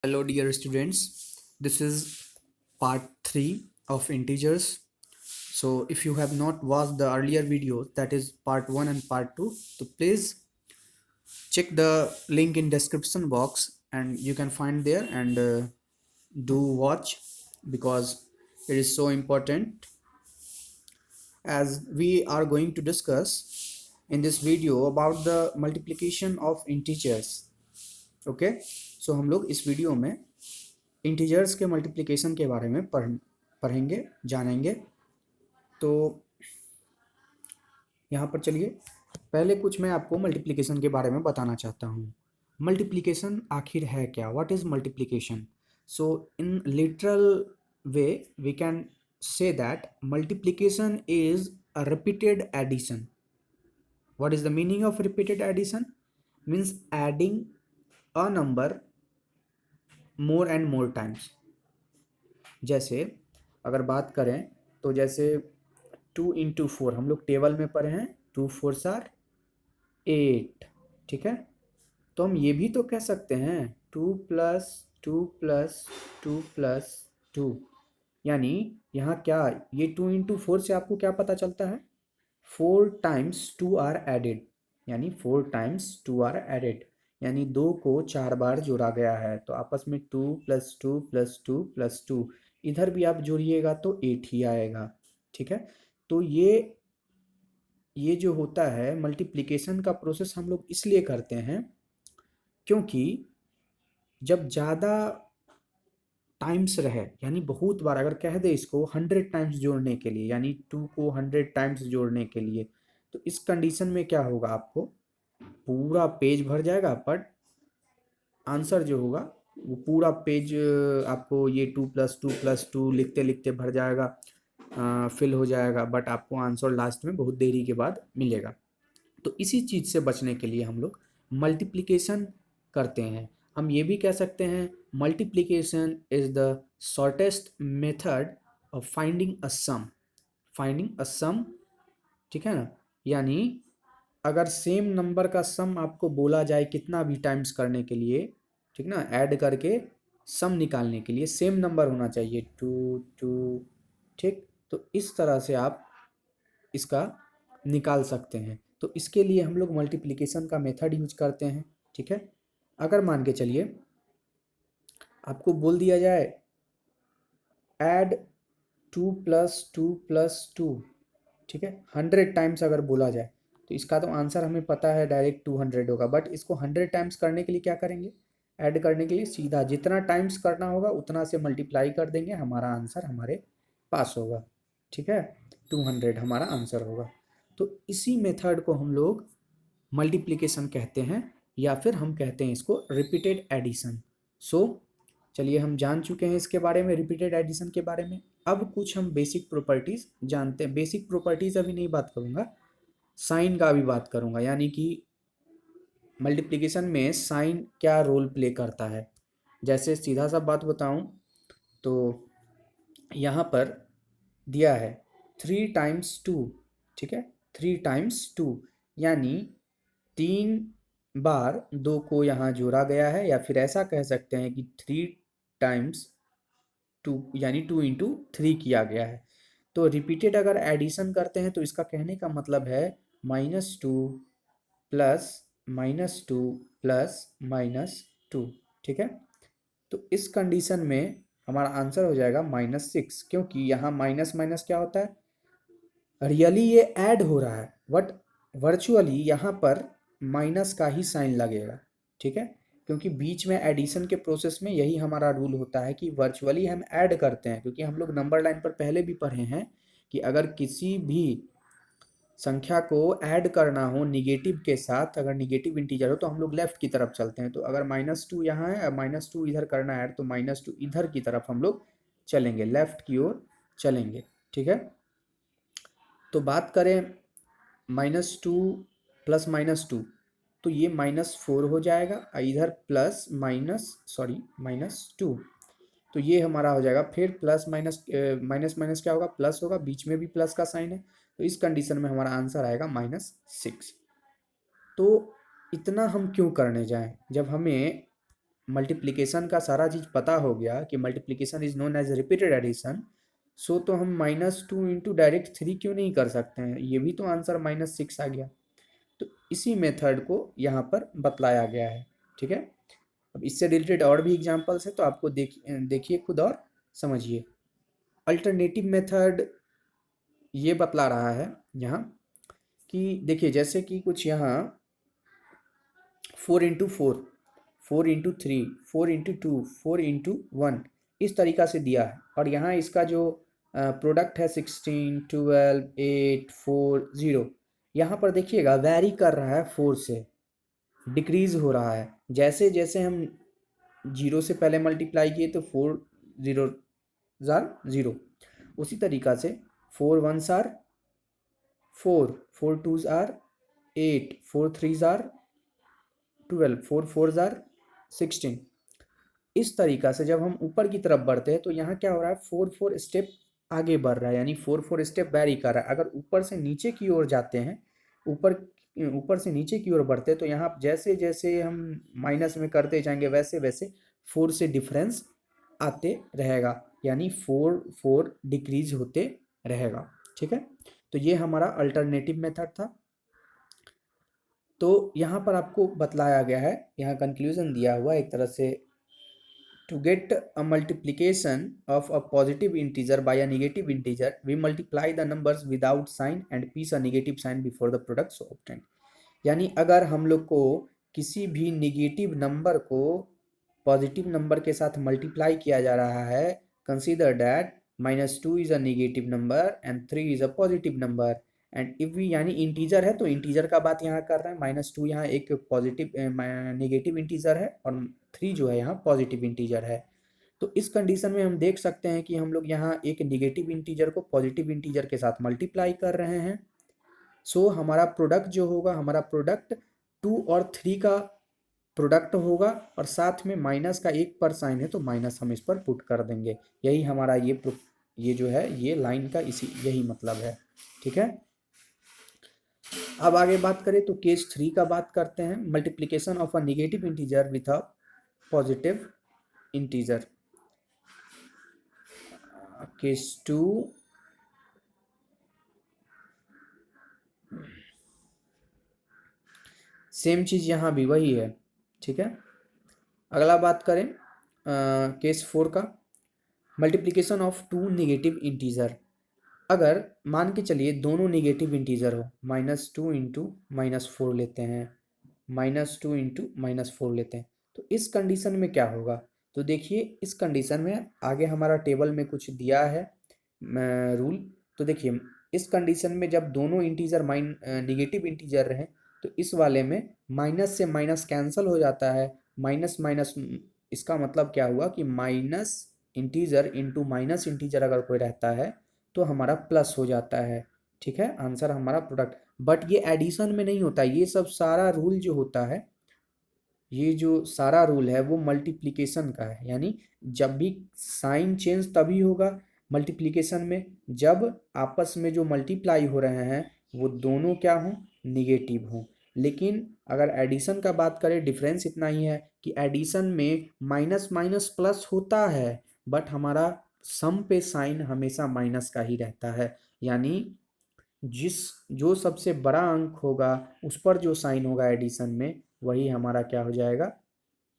Hello, dear students. This is part 3 of integers. So, if you have not watched the earlier video, that is part 1 and part 2, so please check the link in description box and you can find there and do watch because it is so important as we are going to discuss in this video about the multiplication of integers. Okay, so हम लोग इस video में integers के multiplication के बारे में पढ़ेंगे जानेंगे। तो यहाँ पर चलिए पहले कुछ मैं आपको मल्टीप्लिकेशन के बारे में बताना चाहता हूँ। मल्टीप्लिकेशन आखिर है क्या? What is multiplication? So in literal way we can say that multiplication is a repeated addition. What is the meaning of repeated addition? Means adding a number more and more times. जैसे अगर बात करें तो जैसे 2 into 4 हम लोग table में पढ़े हैं, 2 4 8, ठीक है। तो हम ये भी तो कह सकते हैं 2+2+2+2, यानी यहाँ क्या ये 2 into 4 से आपको क्या पता चलता है? 4 times 2 are added, यानी 4 times 2 are added, यानी 2 को 4 बार जोड़ा गया है। तो आपस में 2+2+2+2 इधर भी आप जोड़िएगा तो 8 ही आएगा, ठीक है। तो ये जो होता है मल्टीप्लिकेशन का प्रोसेस हम लोग इसलिए करते हैं क्योंकि जब ज़्यादा टाइम्स रहे, यानी बहुत बार अगर कह दे इसको 100 टाइम्स जोड़ने के लिए, यानी 2 को 100 टाइम्स जोड़ने के लिए, तो इस कंडीशन में क्या होगा? आपको पूरा पेज भर जाएगा बट आंसर जो होगा वो पूरा पेज आपको ये 2+2+2 लिखते लिखते भर जाएगा, फिल हो जाएगा, बट आपको आंसर लास्ट में बहुत देरी के बाद मिलेगा। तो इसी चीज़ से बचने के लिए हम लोग मल्टीप्लिकेशन करते हैं। हम ये भी कह सकते हैं multiplication is the shortest method of finding a sum, ठीक है ना। यानी अगर सेम नंबर का सम आपको बोला जाए कितना भी टाइम्स करने के लिए, ठीक ना, ऐड करके सम निकालने के लिए सेम नंबर होना चाहिए 2 2, ठीक। तो इस तरह से आप इसका निकाल सकते हैं। तो इसके लिए हम लोग मल्टीप्लिकेशन का मेथड यूज करते हैं, ठीक है। अगर मान के चलिए आपको बोल दिया जाए ऐड 2+2+2, ठीक है, 100 टाइम्स अगर बोला जाए तो इसका तो आंसर हमें पता है डायरेक्ट 200 होगा, बट इसको 100 टाइम्स करने के लिए क्या करेंगे? ऐड करने के लिए सीधा जितना टाइम्स करना होगा उतना से मल्टीप्लाई कर देंगे, हमारा आंसर हमारे पास होगा, ठीक है। 200 हमारा आंसर होगा। तो इसी मेथड को हम लोग मल्टीप्लिकेशन कहते हैं, या फिर हम कहते हैं इसको रिपीटेड एडिशन। सो चलिए हम जान चुके हैं इसके बारे में, रिपीटेड एडिशन के बारे में। अब कुछ हम बेसिक प्रॉपर्टीज जानते हैं। बेसिक प्रॉपर्टीज अभी नहीं बात करूंगा, साइन का भी बात करूंगा, यानी कि मल्टीप्लिकेशन में साइन क्या रोल प्ले करता है। जैसे सीधा सा बात बताऊं तो यहाँ पर दिया है 3 times 2, ठीक है, 3 times 2, यानी 3 बार 2 को यहाँ जोड़ा गया है, या फिर ऐसा कह सकते हैं कि 3 times 2 यानी 2 into 3 किया गया है। तो रिपीटेड अगर एडिशन करते हैं तो इसका कहने का मतलब है -2 प्लस -2 प्लस -2, ठीक है। तो इस कंडीशन में हमारा आंसर हो जाएगा -6, क्योंकि यहाँ माइनस माइनस क्या होता है? रियली ये ऐड हो रहा है, बट वर्चुअली यहाँ पर माइनस का ही साइन लगेगा, ठीक है। क्योंकि बीच में एडिशन के प्रोसेस में यही हमारा रूल होता है कि वर्चुअली हम ऐड करते हैं, क्योंकि हम लोग नंबर लाइन पर पहले भी पढ़े हैं कि अगर किसी भी संख्या को ऐड करना हो निगेटिव के साथ, अगर निगेटिव इंटीजर हो तो हम लोग लेफ्ट की तरफ चलते हैं। तो अगर -2 यहाँ है और -2 इधर करना है तो -2 इधर की तरफ हम लोग चलेंगे, लेफ्ट की ओर चलेंगे, ठीक है। तो बात करें -2 प्लस -2, तो ये -4 हो जाएगा, इधर प्लस माइनस सॉरी -2, तो ये हमारा हो जाएगा। फिर प्लस माइनस माइनस माइनस क्या होगा? प्लस होगा, बीच में भी प्लस का साइन है, तो इस कंडीशन में हमारा आंसर आएगा -6। तो इतना हम क्यों करने जाएं जब हमें मल्टीप्लिकेशन का सारा चीज़ पता हो गया कि multiplication is known as repeated addition, so तो हम -2 इंटू डायरेक्ट 3 क्यों नहीं कर सकते हैं, ये भी तो आंसर -6 आ गया। तो इसी मेथड को यहाँ पर बतलाया गया है। ठीक है, अब इससे रिलेटेड और भी एग्जांपल्स है, तो आपको देखिए खुद और समझिए। अल्टरनेटिव मेथड ये बतला रहा है यहाँ कि देखिए जैसे कि कुछ यहाँ 4 इंटू 4, 4 इंटू 3, 4 इंटू 2, 4 इंटू 1 इस तरीका से दिया है, और यहाँ इसका जो प्रोडक्ट है 16, 12, 8, 4, 0, यहाँ पर देखिएगा वैरी कर रहा है 4 से, डिक्रीज हो रहा है। जैसे जैसे हम 0 से पहले मल्टीप्लाई किए तो 4 0 जार 0, उसी तरीका से 4 1 आर 4, 4 2 आर 8, 4 3 आर 12, 4 4 आर 16। इस तरीका से जब हम ऊपर की तरफ बढ़ते हैं तो यहाँ क्या हो रहा है, 4 स्टेप आगे बढ़ रहा है, यानी 4 स्टेप वैरी कर रहा है। अगर ऊपर से नीचे की ओर जाते हैं, ऊपर ऊपर से नीचे की ओर बढ़ते हैं, तो यहाँ जैसे जैसे हम माइनस में करते जाएंगे वैसे वैसे 4 से डिफरेंस आते रहेगा, यानी 4 डिक्रीज होते रहेगा। ठीक है, तो ये हमारा अल्टरनेटिव मेथड था। तो यहाँ पर आपको बतलाया गया है, यहाँ कंक्लूजन दिया हुआ है एक तरह से, to get a multiplication of a positive integer by a negative integer, we multiply the numbers without sign and piece a negative sign before the product so obtained। यानी अगर हम लोग को किसी भी निगेटिव नंबर को पॉजिटिव नंबर के साथ मल्टीप्लाई किया जा रहा है, consider that -2 is a negative number and 3 is a positive number, and if we, यानी इंटीजर है तो इंटीजर का बात यहाँ कर रहे हैं, -2 यहाँ एक पॉजिटिव नेगेटिव इंटीजर है और 3 जो है यहाँ पॉजिटिव इंटीजर है। तो इस कंडीशन में हम देख सकते हैं कि हम लोग यहाँ एक निगेटिव इंटीजर को पॉजिटिव इंटीजर के साथ मल्टीप्लाई कर रहे हैं। सो हमारा प्रोडक्ट जो होगा, हमारा प्रोडक्ट 2 और 3 का प्रोडक्ट होगा, और साथ में माइनस का एक पर साइन है तो माइनस हम इस पर पुट कर देंगे। यही हमारा ये जो है ये लाइन का इसी यही मतलब है। ठीक है, अब आगे बात करें तो केस 3 का बात करते हैं, multiplication of a negative integer with a positive integer. Case 2, same चीज यहाँ भी वही है। ठीक है, अगला बात करें केस 4 का, मल्टीप्लिकेशन ऑफ 2 नेगेटिव इंटीजर। अगर मान के चलिए दोनों नेगेटिव इंटीजर हो, -2 इंटू -4 लेते हैं, -2 इंटू -4 लेते हैं, तो इस कंडीशन में क्या होगा, तो देखिए इस कंडीशन में आगे हमारा टेबल में कुछ दिया है रूल। तो देखिए इस कंडीशन में जब दोनों इंटीजर निगेटिव इंटीजर रहे, तो इस वाले में माइनस से माइनस कैंसल हो जाता है, माइनस माइनस, इसका मतलब क्या हुआ कि minus integer into minus integer अगर कोई रहता है तो हमारा प्लस हो जाता है। ठीक है, आंसर हमारा प्रोडक्ट। बट ये एडिशन में नहीं होता, ये सब सारा रूल जो होता है, ये जो सारा रूल है वो मल्टीप्लिकेशन का है, यानी जब भी साइन चेंज तभी होगा मल्टीप्लिकेशन में जब आपस में जो मल्टीप्लाई हो रहे हैं वो दोनों क्या हों, निगेटिव हों। लेकिन अगर एडिशन का बात करें, डिफरेंस इतना ही है कि एडिशन में माइनस माइनस प्लस होता है, बट हमारा सम पे साइन हमेशा माइनस का ही रहता है, यानी जिस जो सबसे बड़ा अंक होगा उस पर जो साइन होगा एडिशन में, वही हमारा क्या हो जाएगा,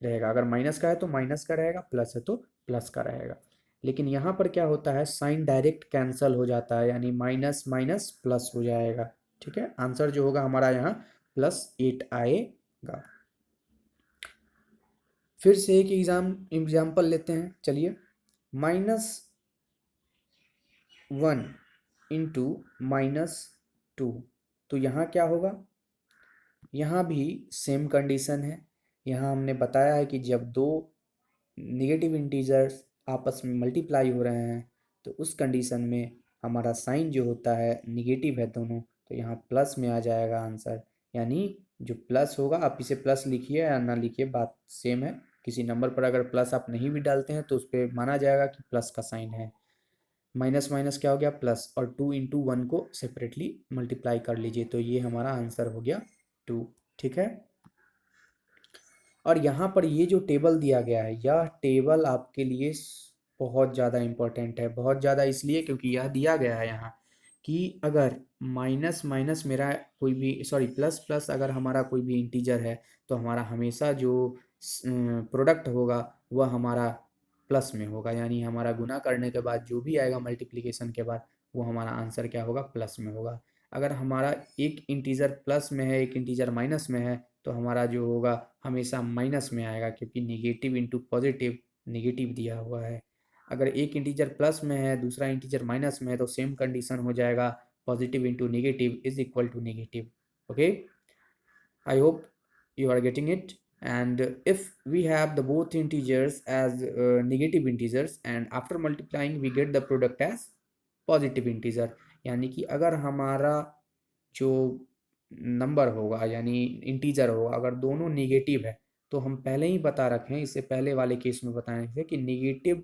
रहेगा। अगर माइनस का है तो माइनस का रहेगा, प्लस है तो प्लस का रहेगा। लेकिन यहाँ पर क्या होता है, साइन डायरेक्ट कैंसल हो जाता है, यानी माइनस माइनस प्लस हो जाएगा। ठीक है, आंसर जो होगा हमारा यहाँ +8 आएगा। फिर से एक एग्जाम्पल लेते हैं, चलिए। -1 इंटू -2, तो यहाँ क्या होगा, यहाँ भी सेम कंडीशन है। यहाँ हमने बताया है कि जब दो नेगेटिव इंटीजर्स आपस में मल्टीप्लाई हो रहे हैं तो उस कंडीशन में हमारा साइन जो होता है निगेटिव है दोनों, तो यहाँ प्लस में आ जाएगा आंसर। यानी जो प्लस होगा, आप इसे प्लस लिखिए या ना लिखिए, बात सेम है। किसी नंबर पर अगर प्लस आप नहीं भी डालते हैं तो उस पर माना जाएगा कि प्लस का साइन है। माइनस माइनस क्या हो गया, प्लस, और 2 इंटू 1 को सेपरेटली मल्टीप्लाई कर लीजिए, तो ये हमारा आंसर हो गया 2। ठीक है, और यहाँ पर ये जो टेबल दिया गया है, यह टेबल आपके लिए बहुत ज़्यादा इम्पोर्टेंट है। बहुत ज़्यादा इसलिए क्योंकि यह दिया गया है यहाँ कि अगर माइनस माइनस मेरा कोई भी, सॉरी, प्लस प्लस अगर हमारा कोई भी इंटीजर है तो हमारा हमेशा जो प्रोडक्ट होगा वह हमारा प्लस में होगा, यानी हमारा गुना करने के बाद जो भी आएगा मल्टीप्लिकेशन के बाद वो हमारा आंसर क्या होगा, प्लस में होगा। अगर हमारा एक इंटीजर प्लस में है, एक इंटीजर माइनस में है, तो हमारा जो होगा हमेशा माइनस में आएगा, क्योंकि निगेटिव इंटू पॉजिटिव निगेटिव दिया हुआ है। अगर एक इंटीजर प्लस में है, दूसरा इंटीजर माइनस में है, तो सेम कंडीशन हो जाएगा, positive into negative is equal to negative. Okay, I hope you are getting it. And if we have the both integers as negative integers, and after multiplying we get the product as positive integer, यानी कि अगर हमारा जो number होगा यानी integer होगा अगर दोनों निगेटिव है, तो हम पहले ही बता रखे हैं, इससे पहले वाले केस में बताए थे कि निगेटिव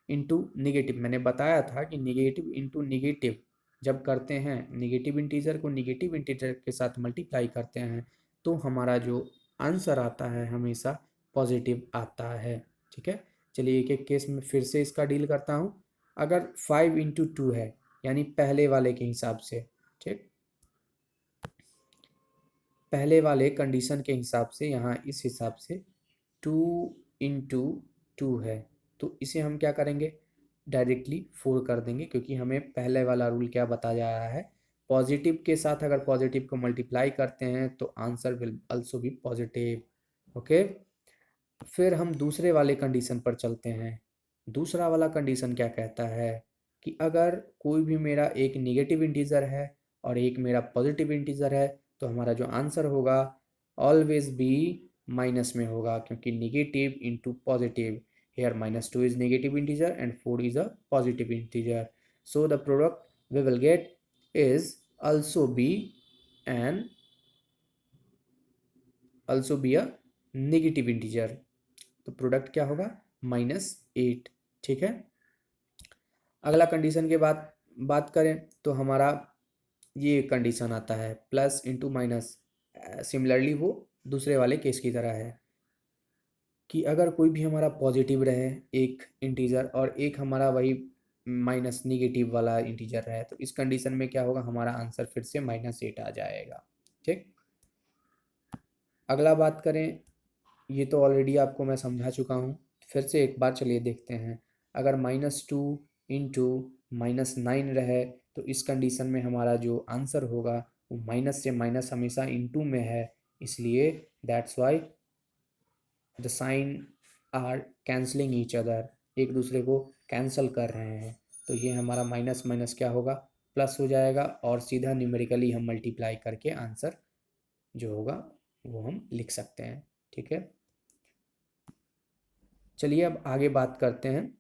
इंटू निगेटिव, मैंने बताया था कि निगेटिव इंटू निगेटिव जब करते हैं, निगेटिव इंटीजर को निगेटिव इंटीजर के साथ मल्टीप्लाई करते हैं, तो हमारा जो आंसर आता है हमेशा पॉजिटिव आता है। ठीक है, चलिए एक एक केस में फिर से इसका डील करता हूँ। अगर 5 इंटू 2 है, यानी पहले वाले के हिसाब से, ठीक, पहले वाले कंडीशन के हिसाब से, यहाँ इस हिसाब से 2 इंटू 2 है, तो इसे हम क्या करेंगे, डायरेक्टली 4 कर देंगे, क्योंकि हमें पहले वाला रूल क्या बताया जा रहा है, पॉजिटिव के साथ अगर पॉजिटिव को मल्टीप्लाई करते हैं तो answer will also be positive. Okay, फिर हम दूसरे वाले कंडीशन पर चलते हैं। दूसरा वाला कंडीशन क्या कहता है कि अगर कोई भी मेरा एक निगेटिव इंटीजर है और एक मेरा पॉजिटिव इंटीजर है, तो हमारा जो आंसर होगा ऑलवेज बी माइनस में होगा, क्योंकि negative into positive, here -2 is negative integer and 4 is a positive integer, so the product we will get is also be a negative integer, तो प्रोडक्ट क्या होगा, -8। ठीक है, अगला कंडीशन के बाद बात करें तो हमारा ये कंडीशन आता है प्लस इंटू माइनस, सिमिलरली वो दूसरे वाले केस की तरह है कि अगर कोई भी हमारा पॉजिटिव रहे एक इंटीजर और एक हमारा वही माइनस निगेटिव वाला इंटीजर रहे, तो इस कंडीशन में क्या होगा, हमारा आंसर फिर से -8 आ जाएगा। ठीक, अगला बात करें, ये तो ऑलरेडी आपको मैं समझा चुका हूँ, फिर से एक बार चलिए देखते हैं। अगर -2 इंटू -9 रहे, तो इस कंडीशन में हमारा जो आंसर होगा वो माइनस से माइनस हमेशा इंटू में है, इसलिए that's why the sign are cancelling each other, एक दूसरे को कैंसल कर रहे हैं, तो ये हमारा माइनस माइनस क्या होगा, प्लस हो जाएगा, और सीधा न्यूमेरिकली हम मल्टीप्लाई करके आंसर जो होगा वो हम लिख सकते हैं। ठीक है, चलिए अब आगे बात करते हैं।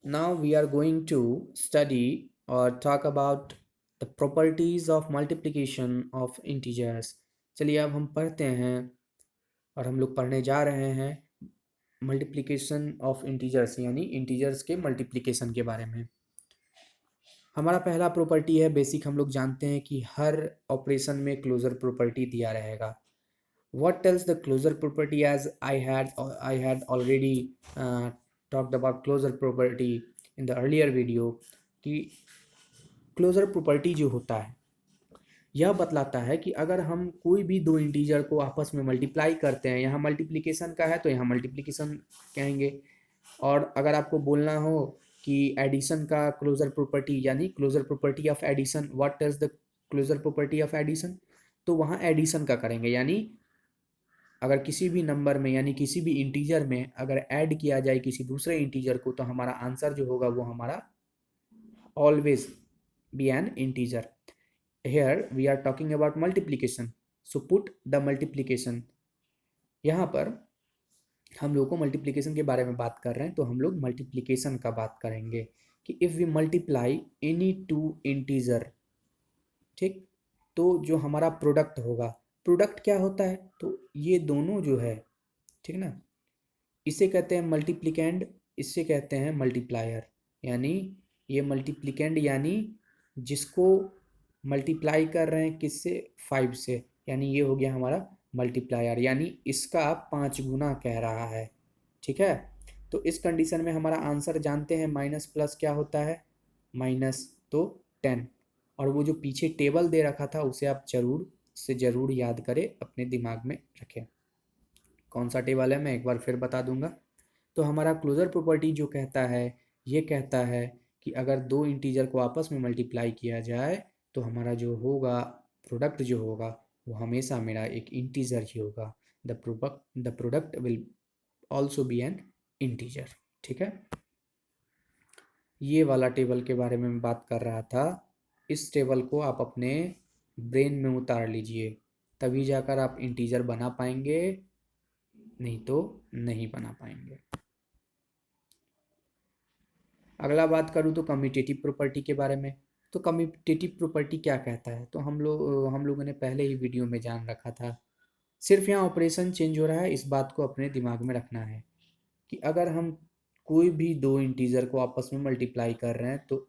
Now we are going to study और talk about the properties of multiplication of integers. चलिए अब हम पढ़ते हैं और हम लोग पढ़ने जा रहे हैं मल्टीप्लिकेशन ऑफ इंटीजर्स, यानी इंटीजर्स के मल्टीप्लिकेशन के बारे में। हमारा पहला प्रॉपर्टी है बेसिक, हम लोग जानते हैं कि हर ऑपरेशन में क्लोजर प्रॉपर्टी दिया रहेगा। What tells the closure property, as I had already talked about closure property in the earlier video, कि क्लोजर प्रॉपर्टी जो होता है यह बतलाता है कि अगर हम कोई भी दो इंटीजर को आपस में मल्टीप्लाई करते हैं, यहाँ मल्टीप्लिकेशन का है तो यहाँ मल्टीप्लिकेशन कहेंगे, और अगर आपको बोलना हो कि एडिशन का क्लोजर प्रॉपर्टी यानी closure property of addition, what tells the closure property of addition, तो वहाँ एडिशन का करेंगे, यानी अगर किसी भी नंबर में यानी किसी भी इंटीजर में अगर ऐड किया जाए किसी दूसरे इंटीजर को, तो हमारा आंसर जो होगा वो हमारा always be an integer. Here we are talking about multiplication, so put the multiplication, यहाँ पर हम लोग को मल्टीप्लिकेशन के बारे में बात कर रहे हैं, तो हम लोग मल्टीप्लिकेशन का बात करेंगे कि if we multiply any two integer, ठीक, तो जो हमारा प्रोडक्ट होगा, प्रोडक्ट क्या होता है, तो ये दोनों जो है, ठीक ना, इसे कहते हैं मल्टीप्लिकेंड, इससे कहते हैं मल्टीप्लायर, यानी ये मल्टीप्लिकेंड यानी जिसको मल्टीप्लाई कर रहे हैं किससे, 5 से, यानी ये हो गया हमारा मल्टीप्लायर, यानी इसका 5 गुना कह रहा है। ठीक है, तो इस कंडीशन में हमारा आंसर जानते हैं, माइनस प्लस क्या होता है, माइनस तो 10। और वो जो पीछे टेबल दे रखा था उसे आप जरूर याद करें, अपने दिमाग में रखें। कौन सा टेबल है मैं एक बार फिर बता दूंगा। तो हमारा क्लोजर प्रॉपर्टी जो कहता है, ये कहता है कि अगर दो इंटीजर को आपस में मल्टीप्लाई किया जाए तो हमारा जो होगा प्रोडक्ट जो होगा वो हमेशा मेरा एक इंटीजर ही होगा। The product will also be an integer. ठीक है, ये वाला टेबल के बारे में मैं बात कर रहा था। इस टेबल को आप अपने ब्रेन में उतार लीजिए, तभी जाकर आप इंटीजर बना पाएंगे, नहीं तो नहीं बना पाएंगे। अगला बात करूँ तो कम्यूटेटिव प्रॉपर्टी के बारे में। तो कम्यूटेटिव प्रॉपर्टी क्या कहता है, तो हम लोगों ने पहले ही वीडियो में जान रखा था। सिर्फ यहाँ ऑपरेशन चेंज हो रहा है, इस बात को अपने दिमाग में रखना है कि अगर हम कोई भी दो इंटीजर को आपस में मल्टीप्लाई कर रहे हैं तो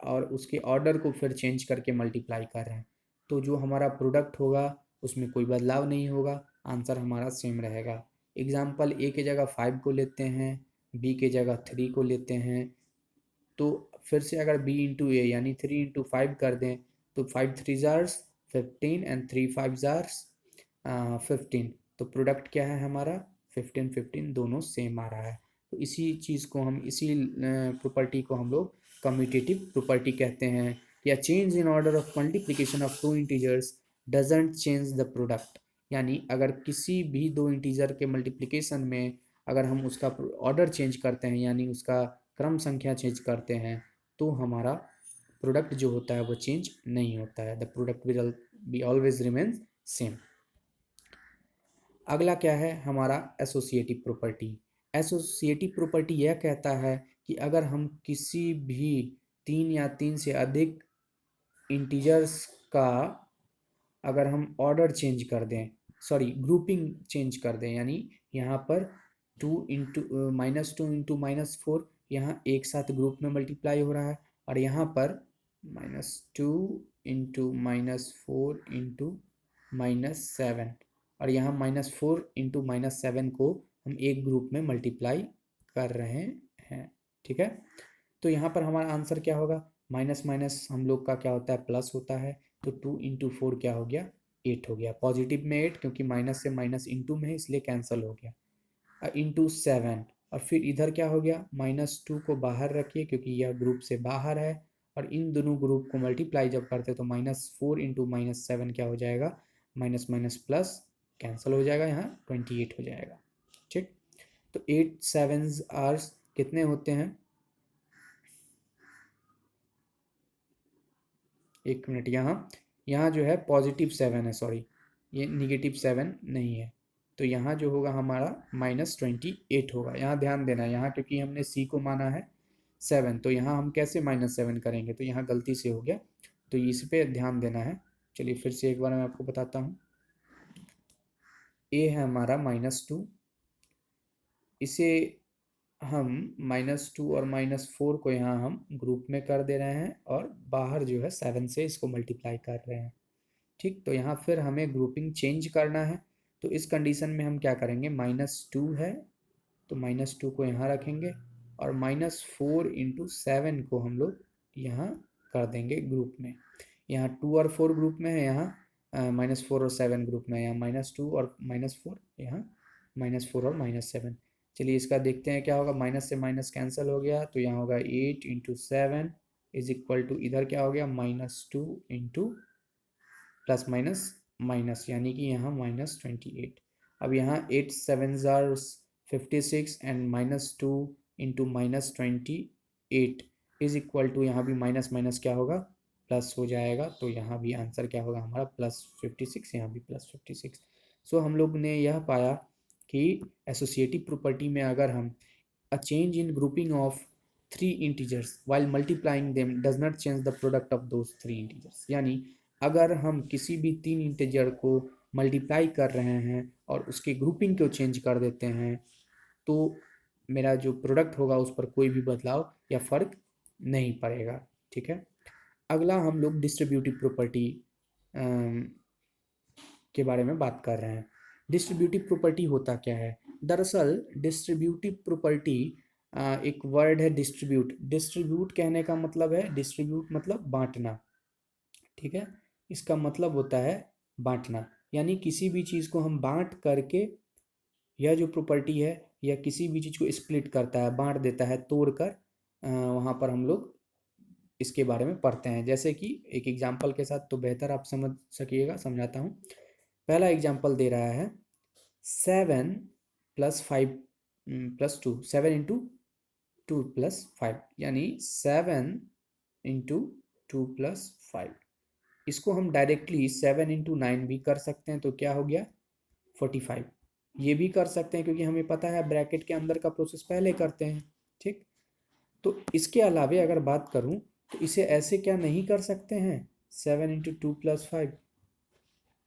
और उसके ऑर्डर को फिर चेंज करके मल्टीप्लाई कर रहे हैं, तो जो हमारा प्रोडक्ट होगा उसमें कोई बदलाव नहीं होगा, आंसर हमारा सेम रहेगा। एग्जाम्पल ए के जगह 5 को लेते हैं, बी के जगह 3 को लेते हैं, तो फिर से अगर b इंटू ए यानी 3 इंटू 5 कर दें तो 5 3 जार्स 15 एंड 3 5 जार्स 15, तो प्रोडक्ट क्या है हमारा 15 15 दोनों सेम आ रहा है। तो इसी चीज़ को हम इसी प्रॉपर्टी को हम लोग कम्यूटेटिव प्रॉपर्टी कहते हैं। या change in order of multiplication of two integers doesn't change the product, यानी अगर किसी भी दो इंटीजर के मल्टीप्लिकेशन में अगर हम उसका ऑर्डर चेंज करते हैं यानी उसका क्रम संख्या चेंज करते हैं तो हमारा प्रोडक्ट जो होता है वो चेंज नहीं होता है। The product will be always remain same. अगला क्या है हमारा एसोसिएटिव प्रॉपर्टी। एसोसिएटिव प्रॉपर्टी यह कहता है कि अगर हम किसी भी 3 या 3 से अधिक इंटीजर्स का अगर हम ऑर्डर चेंज कर दें, सॉरी ग्रुपिंग चेंज कर दें, यानी यहाँ पर 2 इंटू -2 इंटू -4 यहाँ एक साथ ग्रुप में मल्टीप्लाई हो रहा है, और यहाँ पर -2 इंटू -4 इंटू -7, और यहाँ -4 इंटू -7 को हम एक ग्रुप में मल्टीप्लाई कर रहे हैं। ठीक है, तो यहाँ पर हमारा आंसर क्या होगा, माइनस माइनस हम लोग का क्या होता है प्लस होता है, तो 2 इंटू 4 क्या हो गया 8 हो गया। पॉजिटिव में 8 क्योंकि माइनस से माइनस इंटू में है इसलिए कैंसिल हो गया, इंटू 7, और फिर इधर क्या हो गया -2 को बाहर रखिए क्योंकि यह ग्रुप से बाहर है, और इन दोनों ग्रुप को मल्टीप्लाई जब करते तो -4 इंटू -7 क्या हो जाएगा, माइनस माइनस प्लस कैंसिल हो जाएगा, यहाँ 28 हो जाएगा। ठीक, तो 8 7 आवर्स कितने होते हैं, एक मिनट, यहाँ यहाँ जो है पॉजिटिव 7 है, सॉरी ये निगेटिव 7 नहीं है, तो यहाँ जो होगा हमारा -28 होगा। यहाँ ध्यान देना है, यहाँ क्योंकि हमने सी को माना है 7, तो यहाँ हम कैसे -7 करेंगे, तो यहाँ गलती से हो गया, तो इस पर ध्यान देना है। चलिए फिर से एक बार मैं आपको बताता हूँ। ए है हमारा -2, इसे हम -2 और -4 को यहाँ हम ग्रुप में कर दे रहे हैं और बाहर जो है 7 से इसको मल्टीप्लाई कर रहे हैं। ठीक, तो यहाँ फिर हमें ग्रुपिंग चेंज करना है, तो इस कंडीशन में हम क्या करेंगे, -2 है तो -2 को यहाँ रखेंगे और -4 इंटू 7 को हम लोग यहाँ कर देंगे ग्रुप में। यहाँ 2 और 4 ग्रुप में है, यहाँ -4 और 7 ग्रुप में है, यहाँ -2 और -4, यहाँ -4 और -7। चलिए इसका देखते हैं क्या होगा, माइनस से माइनस कैंसिल हो गया, तो यहाँ होगा 8 इंटू 7 इज इक्वल टू इधर क्या हो गया -2 इंटू प्लस माइनस माइनस, यानी कि यहाँ -28। अब यहाँ 8 7 जार 56 and -2 into -28 is equal to, यहाँ भी माइनस माइनस क्या होगा प्लस हो जाएगा, तो यहाँ भी आंसर क्या होगा हमारा +56, यहाँ भी +56। सो हम लोग ने यह पाया कि एसोसिएटिव प्रॉपर्टी में अगर हम a change in grouping of 3 integers while multiplying them does not change the product of those 3 integers, यानी अगर हम किसी भी 3 इंटीजर को मल्टीप्लाई कर रहे हैं और उसके ग्रुपिंग को चेंज कर देते हैं तो मेरा जो प्रोडक्ट होगा उस पर कोई भी बदलाव या फर्क नहीं पड़ेगा। ठीक है, अगला हम लोग डिस्ट्रीब्यूटिव प्रॉपर्टी के बारे में बात कर रहे हैं। डिस्ट्रीब्यूटिव प्रॉपर्टी होता क्या है? दरअसल डिस्ट्रीब्यूटिव प्रॉपर्टी एक वर्ड है डिस्ट्रीब्यूट। डिस्ट्रीब्यूट कहने का मतलब है, डिस्ट्रीब्यूट मतलब बांटना, ठीक है। इसका मतलब होता है बांटना, यानी किसी भी चीज़ को हम बांट करके, यह जो प्रॉपर्टी है यह किसी भी चीज़ को स्प्लिट करता है, बांट देता है, तोड़कर वहाँ पर हम लोग इसके बारे में पढ़ते हैं। जैसे कि एक एग्जांपल के साथ तो बेहतर आप समझ सकिएगा, समझाता हूँ। पहला एग्जांपल दे रहा है 7 + 5 + 2, 7 × 2 + 5, यानी 7 × 2 + 5। इसको हम डायरेक्टली 7 × 9 भी कर सकते हैं, तो क्या हो गया 45। ये भी कर सकते हैं क्योंकि हमें पता है ब्रैकेट के अंदर का प्रोसेस पहले करते हैं, ठीक। तो इसके अलावे अगर बात करूं तो इसे ऐसे क्या नहीं कर सकते हैं, 7 × 2 + 5।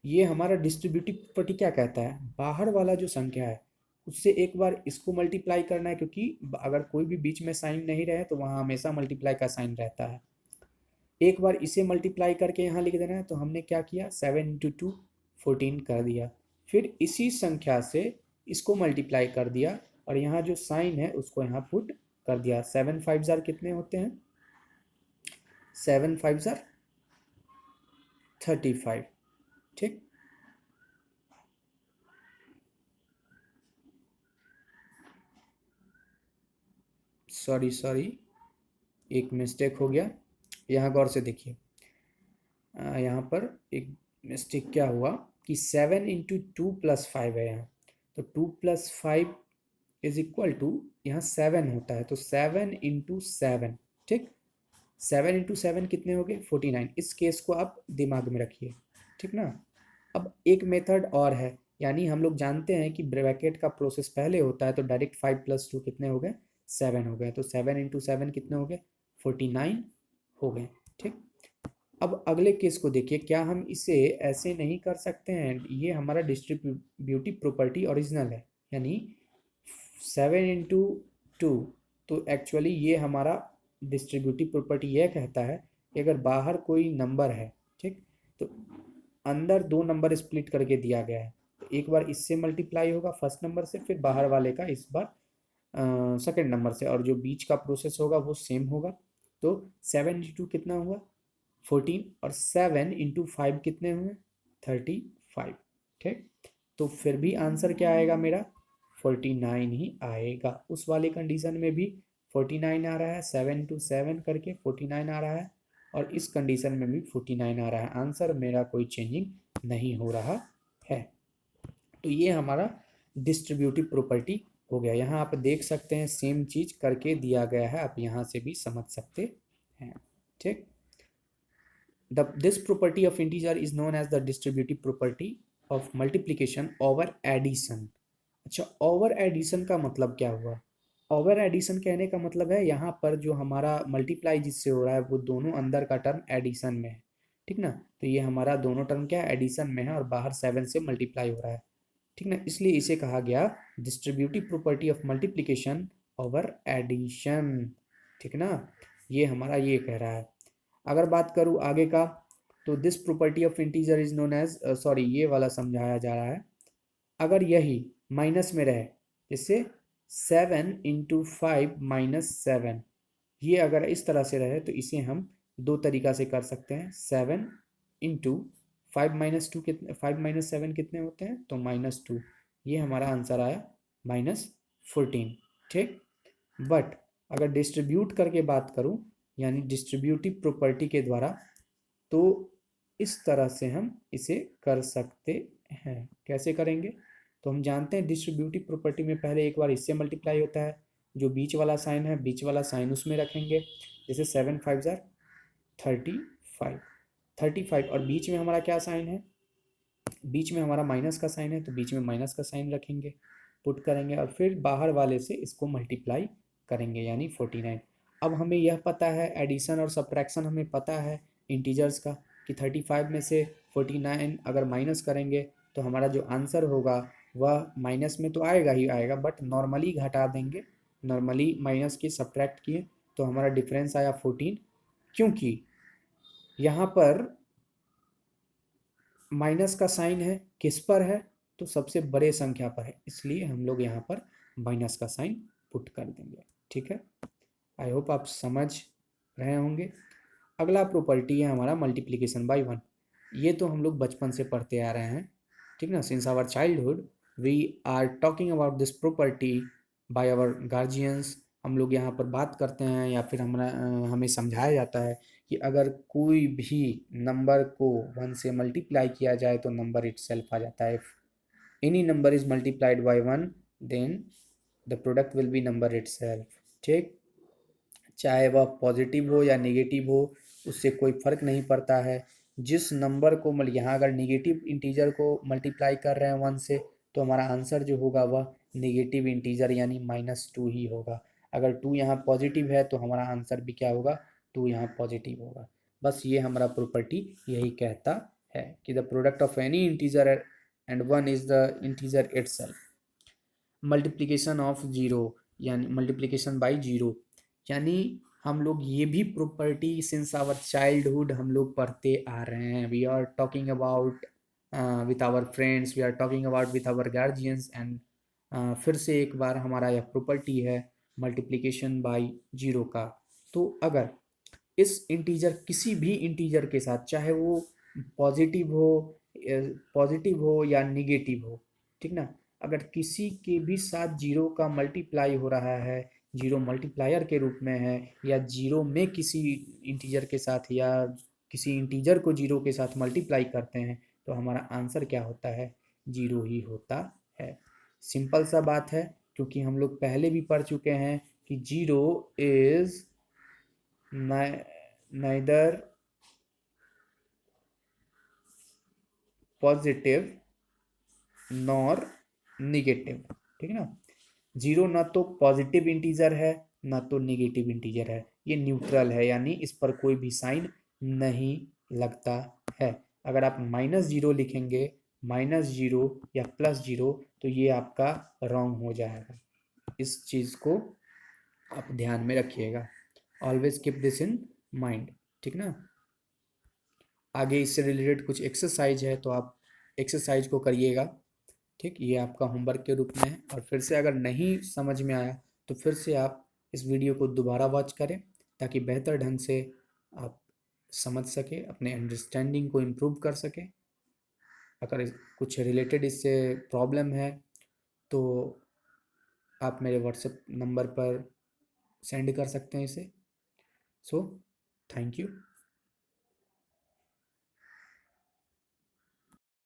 ये हमारा डिस्ट्रीब्यूटिव प्रॉपर्टी क्या कहता है, बाहर वाला जो संख्या है उससे एक बार इसको मल्टीप्लाई करना है, क्योंकि अगर कोई भी बीच में साइन नहीं रहे तो वहाँ हमेशा मल्टीप्लाई का साइन रहता है। एक बार इसे मल्टीप्लाई करके यहाँ लिख देना है, तो हमने क्या किया 7 × 2 14 कर दिया। फिर इसी संख्या से इसको मल्टीप्लाई कर दिया और यहाँ जो साइन है उसको यहाँ पुट कर दिया। 7 5 जार कितने होते हैं, 7 5 जार 35, ठीक। सॉरी एक मिस्टेक हो गया, यहाँ गौर से देखिए। यहाँ पर एक मिस्टेक क्या हुआ कि 7 × 2 + 5 है यहाँ, तो 2 + 5 = यहाँ 7 होता है, तो 7 × 7, ठीक। 7 × 7 कितने हो गए 49। इस केस को आप दिमाग में रखिए, ठीक ना। अब एक मेथड और है, यानी हम लोग जानते हैं कि ब्रैकेट का प्रोसेस पहले होता है, तो डायरेक्ट 5 + 2 कितने हो गए 7 हो गए, तो 7 × 7 कितने हो गए 49 हो गए, ठीक। अब अगले केस को देखिए, क्या हम इसे ऐसे नहीं कर सकते हैं, ये हमारा डिस्ट्रीब्यूटिव प्रॉपर्टी ओरिजिनल है, यानी 7 × 2, तो एक्चुअली ये हमारा डिस्ट्रीब्यूटिव प्रॉपर्टी यह कहता है कि अगर बाहर कोई नंबर है, ठीक, तो अंदर दो नंबर स्प्लिट करके दिया गया है, तो एक बार इससे मल्टीप्लाई होगा फर्स्ट नंबर से, फिर बाहर वाले का इस बार सेकेंड नंबर से, और जो बीच का प्रोसेस होगा वो सेम होगा। तो 7 × 2 कितना हुआ 14, और 7 × 5 कितने हुए 35, ठीक। तो फिर भी आंसर क्या आएगा मेरा 49 ही आएगा। उस वाले कंडीशन में भी 49 आ रहा है, 7 × 7 करके 49 आ रहा है, और इस कंडीशन में भी 49 आ रहा है। आंसर मेरा कोई चेंजिंग नहीं हो रहा है। तो ये हमारा डिस्ट्रीब्यूटिव प्रॉपर्टी हो गया। यहाँ आप देख सकते हैं सेम चीज करके दिया गया है, आप यहाँ से भी समझ सकते हैं, ठीक। This property of integer is known as the distributive property of multiplication over addition। अच्छा, ओवर एडिशन का मतलब क्या हुआ? ओवर एडिशन कहने का मतलब है यहाँ पर जो हमारा मल्टीप्लाई जिससे हो रहा है वो दोनों अंदर का टर्म एडिशन में है, ठीक ना। तो ये हमारा दोनों टर्म क्या है एडिशन में है, और बाहर 7 से मल्टीप्लाई हो रहा है, ठीक ना। इसलिए इसे कहा गया distributive property of multiplication over addition, ठीक ना। ये हमारा ये कह रहा है। अगर बात करूँ आगे का, तो this property of integer is known as, sorry ये वाला समझाया जा रहा है। अगर यही माइनस में रहे, जैसे 7 × 5 - 7, ये अगर इस तरह से रहे तो इसे हम दो तरीका से कर सकते हैं। 7 × 5 - 2 कितने, 5 - 7 कितने होते हैं, तो -2। ये हमारा आंसर आया -14, ठीक। बट अगर डिस्ट्रीब्यूट करके बात करूं, यानी डिस्ट्रीब्यूटिव प्रॉपर्टी के द्वारा, तो इस तरह से हम इसे कर सकते हैं। कैसे करेंगे, तो हम जानते हैं डिस्ट्रीब्यूटिव प्रॉपर्टी में पहले एक बार इससे मल्टीप्लाई होता है, जो बीच वाला साइन है बीच वाला साइन उसमें रखेंगे, जैसे 7 5 जार 35, और बीच में हमारा क्या साइन है, बीच में हमारा माइनस का साइन है, तो बीच में माइनस का साइन रखेंगे, पुट करेंगे, और फिर बाहर वाले से इसको मल्टीप्लाई करेंगे, यानी 49। अब हमें यह पता है एडिशन और सब्ट्रैक्शन हमें पता है इंटीजर्स का, कि 35 में से 49 अगर माइनस करेंगे तो हमारा जो आंसर होगा वह माइनस में तो आएगा ही आएगा, बट नॉर्मली घटा देंगे, नॉर्मली माइनस के सब्ट्रैक्ट किए तो हमारा डिफरेंस आया 14, क्योंकि यहाँ पर माइनस का साइन है किस पर है, तो सबसे बड़े संख्या पर है, इसलिए हम लोग यहाँ पर माइनस का साइन पुट कर देंगे। ठीक है, आई होप आप समझ रहे होंगे। अगला प्रॉपर्टी है हमारा मल्टीप्लिकेशन बाय वन। ये तो हम लोग बचपन से पढ़ते आ रहे हैं, ठीक ना, since our childhood we are talking about this property by our guardians. हम लोग यहाँ पर बात करते हैं या फिर हमें समझाया जाता है कि अगर कोई भी नंबर को वन से मल्टीप्लाई किया जाए तो नंबर इटसेल्फ आ जाता है। Any number is multiplied by one then the product will be number itself. ठीक, चाहे वह पॉजिटिव हो या नेगेटिव हो, उससे कोई फर्क नहीं पड़ता है। जिस नंबर को यहाँ अगर नेगेटिव इंटीजर को मल्टीप्लाई कर रहे हैं वन से, तो हमारा आंसर जो होगा वह नेगेटिव इंटीजर यानी -2 ही होगा। अगर 2 यहाँ पॉजिटिव है तो हमारा आंसर भी क्या होगा, 2 यहाँ पॉजिटिव होगा। बस ये हमारा प्रॉपर्टी यही कहता है कि the product of any integer and one is the integer itself. Multiplication of zero यानी मल्टीप्लिकेशन बाय जीरो, यानी हम लोग ये भी प्रॉपर्टी सिंस आवर चाइल्डहुड हम लोग पढ़ते आ रहे हैं। We are talking about with our friends, we are talking about with our guardians and फिर से एक बार हमारा यह प्रॉपर्टी है मल्टीप्लिकेशन बाय जीरो का। तो अगर इस इंटीजर किसी भी इंटीजर के साथ, चाहे वो पॉजिटिव हो या निगेटिव हो, ठीक ना, अगर किसी के भी साथ जीरो का मल्टीप्लाई हो रहा है, जीरो मल्टीप्लायर के रूप में है, या जीरो में किसी इंटीजर के साथ या किसी इंटीजर को जीरो के साथ मल्टीप्लाई करते हैं, तो हमारा आंसर क्या होता है, जीरो ही होता है। सिंपल सा बात है, क्योंकि हम लोग पहले भी पढ़ चुके हैं कि zero is neither positive nor negative. ठीक है ना, जीरो ना तो पॉजिटिव इंटीजर है ना तो निगेटिव इंटीजर है, ये न्यूट्रल है, यानी इस पर कोई भी साइन नहीं लगता है। अगर आप -0 लिखेंगे, -0 या +0, तो ये आपका रॉन्ग हो जाएगा। इस चीज़ को आप ध्यान में रखिएगा, always keep this in mind. ठीक ना, आगे इससे रिलेटेड कुछ एक्सरसाइज है तो आप एक्सरसाइज को करिएगा। ठीक, ये आपका होमवर्क के रूप में है। और फिर से अगर नहीं समझ में आया तो फिर से आप इस वीडियो को दोबारा वॉच करें, ताकि बेहतर ढंग से आप समझ सके, अपने अंडरस्टैंडिंग को इम्प्रूव कर सकें। अगर कुछ रिलेटेड इससे प्रॉब्लम है तो आप मेरे व्हाट्सएप नंबर पर सेंड कर सकते हैं इसे। So thank you.